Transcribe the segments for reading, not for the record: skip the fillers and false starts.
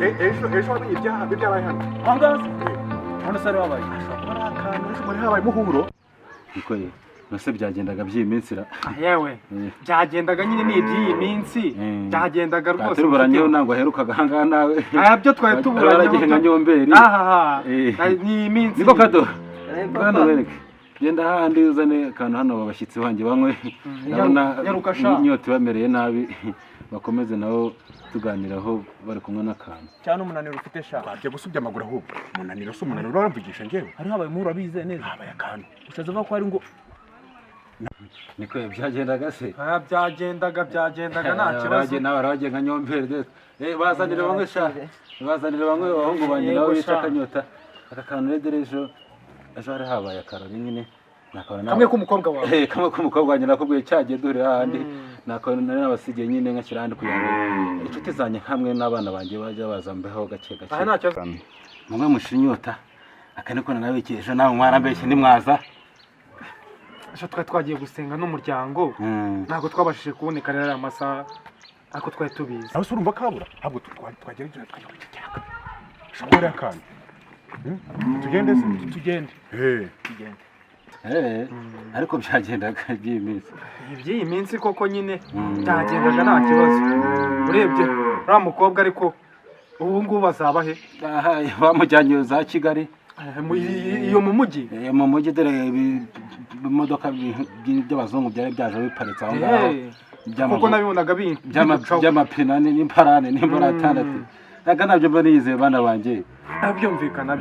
ejo wamenye ibyabaye hano ahangaha hano sare wabaye ashobora akantu ejo muri habaye muhuro niko ye nose byagendaga by'iminsi ra yewe byagendaga nyine ni iby'iyi minsi byagendaga rwose tuburanyeho ntango aherukaga ahangaha nawe byo twari tuburanyeho nka nyomberi ni iminsi niko kado bwana wereke genda handi uzane akantu hano babashyitsi banjye banywe ndabona inyota bamereye nabi bakomeze nabo tuganiraho bari kumwe n'akantu cyane umunaniro ufite sha bagiye gusubya amaguru ahubwo umunaniro si umunaniro uramvugisha ngewe hari habaye muhura bize neza habaye akantu ushaza va ko ari ngo niko byagendaga se byagendaga nta kibazo nawe arabagiye nka nyomberi bazanire bamwe sha bazanire bamwe abahungu banjye nabo bica akanyota aka kantu rederejo ejo hari habaye akarori nyine kamwe k'umukobwa wawe kamwe k'umukobwa wanjye nakubwiye cyagiye dore handi nakabona nari nabasigiye nyine nkashyira handi kugira ngo inshuti zanjye hamwe n'abana banjye bajya baza mbeho gake mumwe mushinyota akaniko nabikije ejo nawe mwarambeshye nimwaza ejo twagiye gusenga n'umuryango ntabwo twabashije kuboneka rero amasaha ako twari tubizi aho urumva kabura ahubwo twagerageje twajya kucyaka shobora akantu tugende ariko byagendaga iby'iyi minsi koko nyine byagendaga nta kibazo urebye uriya mukobwa ariko ubu ngubu bazaba he bamujyanye za Kigali iyo mu mujyi dore imodoka by'abazungu byari byaje biparitse aho ngaho kuko nabibonaga by'amapine n'imparane n'imbaratandatu naga nabyo mba niyizeye bana banjye nabyumvikana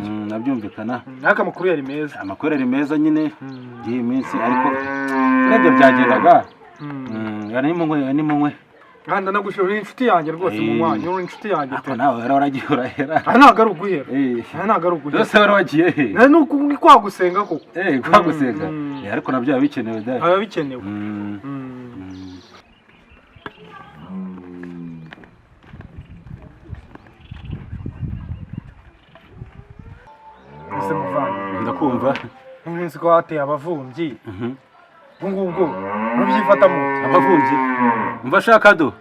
ariko amakuru yari meza nyine iyi minsi ariko nabyo byagendaga ni munywe Randa nagushora inshuti yanjye rwose mu mwanya uri inshuti yanjye te nawe waragiye urahera ntago ari uguhera ntago ari uguhera yose waragiye ni kwagusenga koko kwagusenga ariko nabyo bikenewe dai bikenewe ese muvana ndakumva umunsi ko hateye abavumbyi ubwo mubyifata mu abavumbyi umva shaka do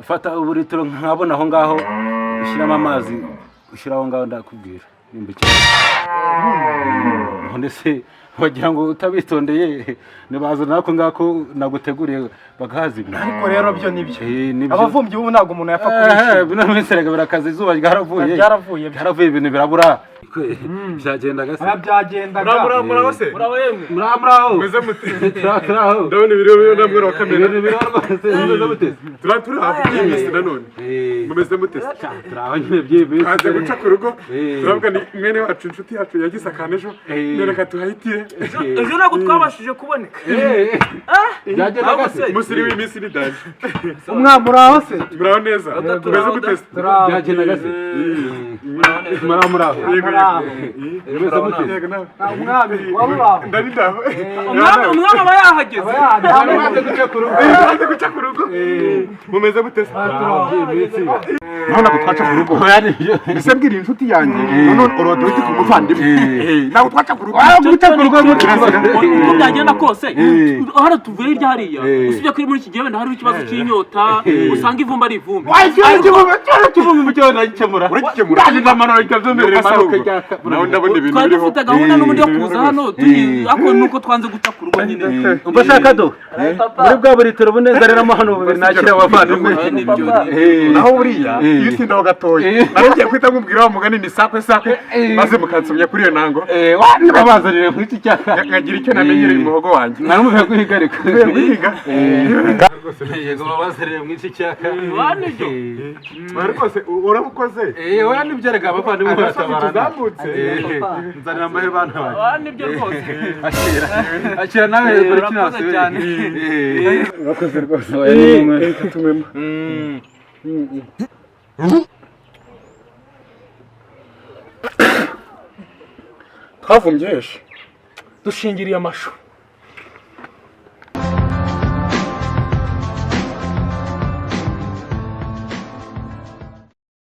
ufata uburitiro nkabona aho ngaho ushyiramo amazi ushyiraho ngaho ndakubwira nimbike none se wagira ngo utabitondeye nibaza nako ngako naguteguriye bagahazibira ariko rero byo nibyo abavumbyi ubu ntago umuntu yapfa kubishima bino meseraga birakaza izuba ryaravuye ibintu birabura byagendaga se muraho se muraho meze mute turaho ndabona ibiro namwe wa kamera meze mute turi hafi y'imisi nanone mumeze mute turaho nyine byibise kaze guca ku rugo turavuga ni mwene wacu inshuti yacu yagize akanejo nereka tuhayitire ejo ntabwo twabashije kuboneka byagendaga se musiri w'imisi ni daje umwami uraho se muraho neza meze mute byagendaga se muraho umwami waburaho ndarindaho umwami aba yahageze guca ku rugo mumeze mute se none ko twaca ku rugo ese mbwira inshuti yanjye none orodo iti ku muvandimwe nawe twaca ku rugo uko byagenda kose hano tuvuye hirya hariya usibye kuri muri iki gihe wenda hariho ikibazo cy'inyota usanga ivumba ari ivumbi kivumbi mu cyo nagikemura ndaje ndamanura ikavumbi nawe ndabona ibintu twari dufite gahunda n'ubundi yo kuza hano ako nuko twanze guca ku rugo nyine umva shaka do muri bwa buritiro buneza rero mo hano bubiri nakira abavandimwe naho buriya iyo utindaho gatoya nagiye kwita nkubwira wa mugani ni sakwe maze mukansomya kuri iyo nango babazanire mu iki cyaka nkagira icyo namenyereye umuhogo wanjye naramuvuye guhigarika yego babazanire mu iki cyaka wanibyo rwose urabukoze oya nibyo rega abavandimwe tuzamutse nzanira amahe bana bawe wanibyo rwose akira nawe buri kinase cyane urakoze rwose reka tumwemo twavumbye heshi dushingiriye amashu